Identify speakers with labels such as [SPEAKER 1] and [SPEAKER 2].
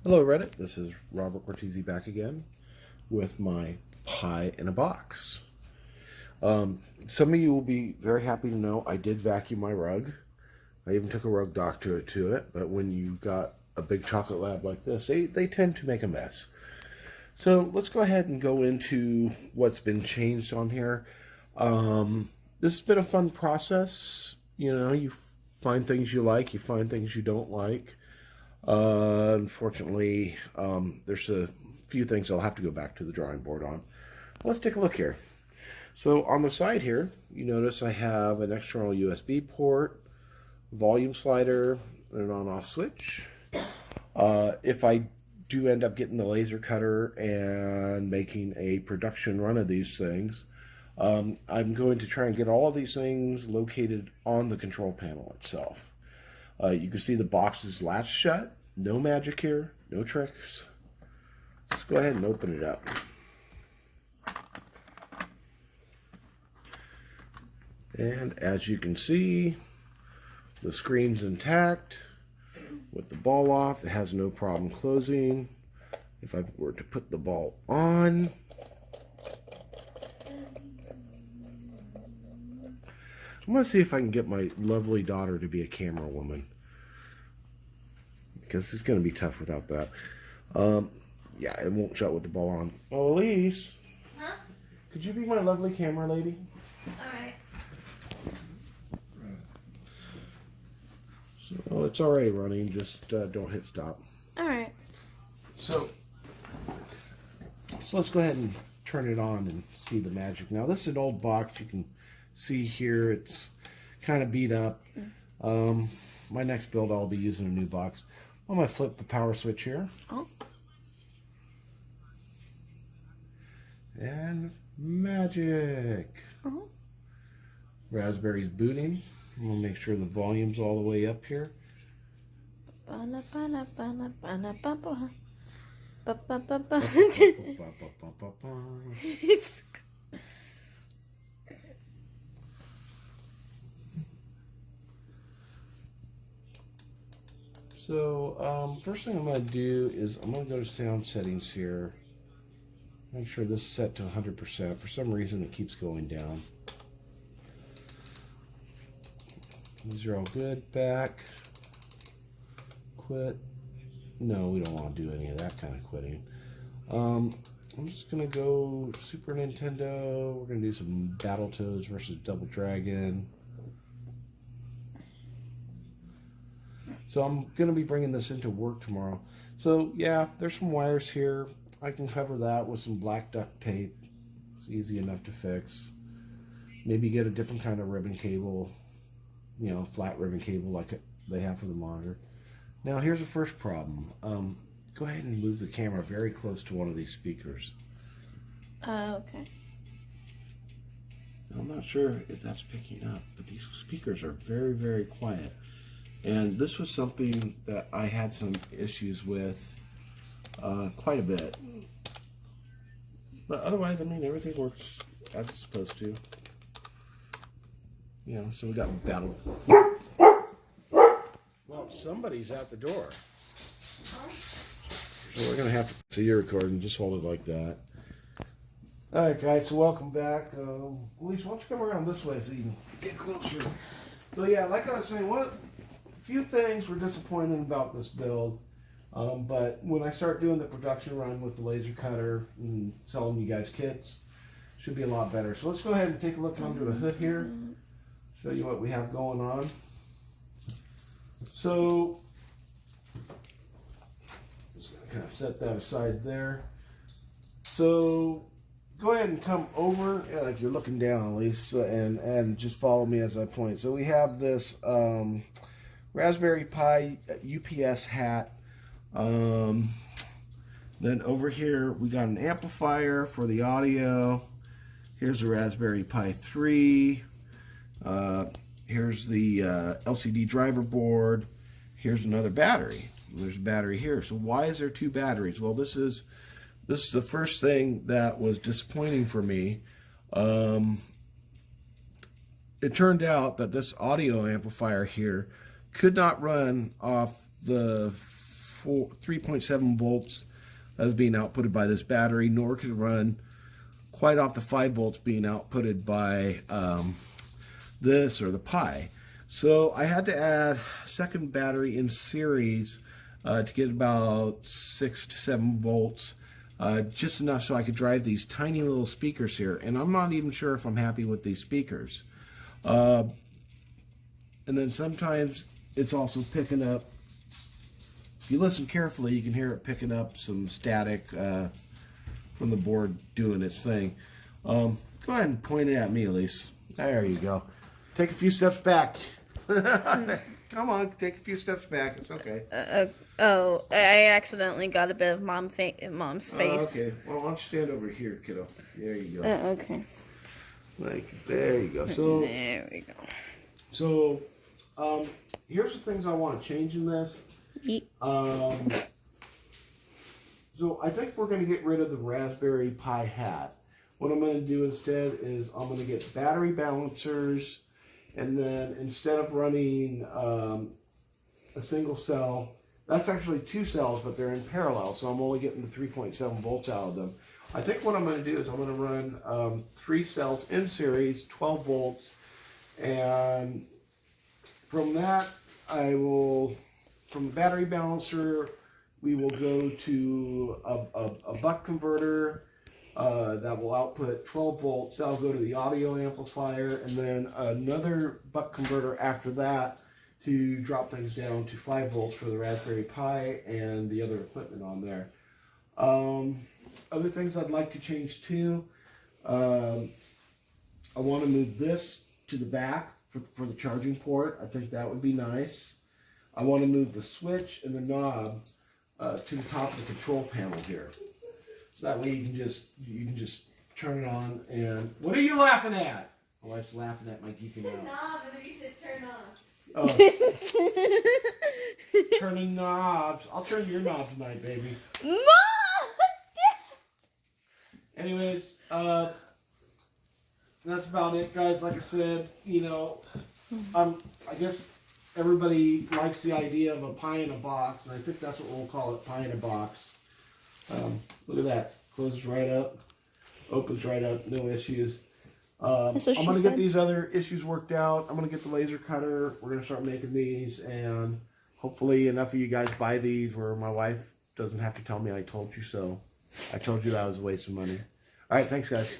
[SPEAKER 1] Hello Reddit, this is Robert Cortese back again with my pie in a box. Some of you will be very happy to know I did vacuum my rug. I even took a rug doctor to it, but when you got a big chocolate lab like this, they tend to make a mess. So let's go ahead and go into what's been changed on here. This has been a fun process. You know, you find things you like, you find things you don't like. Unfortunately, there's a few things I'll have to go back to the drawing board on. Let's take a look here. So on the side here, you notice I have an external USB port, volume slider, and an on-off switch. If I do end up getting the laser cutter and making a production run of these things, I'm going to try and get all of these things located on the control panel itself. You can see the box is latched shut. No magic here, no tricks. Let's go ahead and open it up. And as you can see, the screen's intact. With the ball off, it has no problem closing. If I were to put the ball on, I'm going to see if I can get my lovely daughter to be a camera woman, because it's going to be tough without that. Yeah, it won't shut with the ball on. Oh, Elise.
[SPEAKER 2] Huh?
[SPEAKER 1] Could you be my lovely camera lady?
[SPEAKER 2] Alright.
[SPEAKER 1] So it's already running, just don't hit stop.
[SPEAKER 2] Alright.
[SPEAKER 1] So let's go ahead and turn it on and see the magic. Now this is an old box. You can see here it's kind of beat up. My next build I'll be using a new box. I'm going to flip the power switch here.
[SPEAKER 2] Oh.
[SPEAKER 1] And magic.
[SPEAKER 2] Oh.
[SPEAKER 1] Raspberry's booting. We'll make sure the volume's all the way up here. So, first thing I'm going to do is I'm going to go to sound settings here. Make sure this is set to 100%. For some reason it keeps going down. These are all good. Back. Quit. No, we don't want to do any of that kind of quitting. I'm just going to go Super Nintendo. We're going to do some Battletoads versus Double Dragon. So I'm going to be bringing this into work tomorrow. So yeah, there's some wires here. I can cover that with some black duct tape. It's easy enough to fix. Maybe get a different kind of ribbon cable. You know, flat ribbon cable like they have for the monitor. Now here's the first problem. Go ahead and move the camera very close to one of these speakers.
[SPEAKER 2] Okay.
[SPEAKER 1] I'm not sure if that's picking up, but these speakers are very, very quiet. And this was something that I had some issues with quite a bit. But otherwise, I mean, everything works as it's supposed to. You know, so we got battle. Well, somebody's at the door. So we're going to have to see your recording. Just hold it like that. All right, guys, so welcome back. Elise, why don't you come around this way so you can get closer. So, yeah, like I was saying, a few things were disappointing about this build. But when I start doing the production run with the laser cutter and selling you guys kits, should be a lot better. So let's go ahead and take a look under the hood here. Show you what we have going on. So, just gonna kind of set that aside there. So, go ahead and come over, like you're looking down, at least, and just follow me as I point. So we have this Raspberry Pi UPS hat. Then over here we got an amplifier for the audio. Here's a Raspberry Pi 3. Here's the LCD driver board. Here's another battery. There's a battery here. So why is there two batteries? Well, this is the first thing that was disappointing for me. It turned out that this audio amplifier here could not run off the 3.7 volts that is being outputted by this battery, nor could it run quite off the 5 volts being outputted by this or the Pi. So I had to add a second battery in series to get about 6 to 7 volts, just enough so I could drive these tiny little speakers here. And I'm not even sure if I'm happy with these speakers. And then sometimes it's also picking up, if you listen carefully, you can hear it picking up some static from the board doing its thing. Go ahead and point it at me, Elise. There you go. Take a few steps back. Come on, take a few steps back. It's okay.
[SPEAKER 2] I accidentally got a bit of mom's face.
[SPEAKER 1] Okay. Well, why don't you stand over here, kiddo? There you go.
[SPEAKER 2] Okay.
[SPEAKER 1] There you go. So
[SPEAKER 2] there we go.
[SPEAKER 1] So, here's the things I want to change in this. So I think we're going to get rid of the Raspberry Pi hat. What I'm going to do instead is I'm going to get battery balancers, and then instead of running a single cell, that's actually 2 cells, but they're in parallel, so I'm only getting the 3.7 volts out of them. I think what I'm going to do is I'm going to run 3 cells in series, 12 volts, and from that from the battery balancer, we will go to a buck converter that will output 12 volts. That'll go to the audio amplifier, and then another buck converter after that to drop things down to 5 volts for the Raspberry Pi and the other equipment on there. Other things I'd like to change too, I want to move this to the back for the charging port. I think that would be nice. I want to move the switch and the knob to the top of the control panel here. So that way you can just turn it on. And what are you laughing at? My wife's laughing at my geeking out.
[SPEAKER 2] Knob, and then you said turn off.
[SPEAKER 1] Oh. Turning knobs. I'll turn your knob tonight, baby.
[SPEAKER 2] Mom!
[SPEAKER 1] Anyways, that's about it, guys. Like I said, I guess everybody likes the idea of a pie in a box, and I think that's what we'll call it, pie in a box. Look at that. Closes right up. Opens right up. No issues. I'm going to get these other issues worked out. I'm going to get the laser cutter. We're going to start making these, and hopefully enough of you guys buy these where my wife doesn't have to tell me I told you so. I told you that was a waste of money. All right, thanks, guys.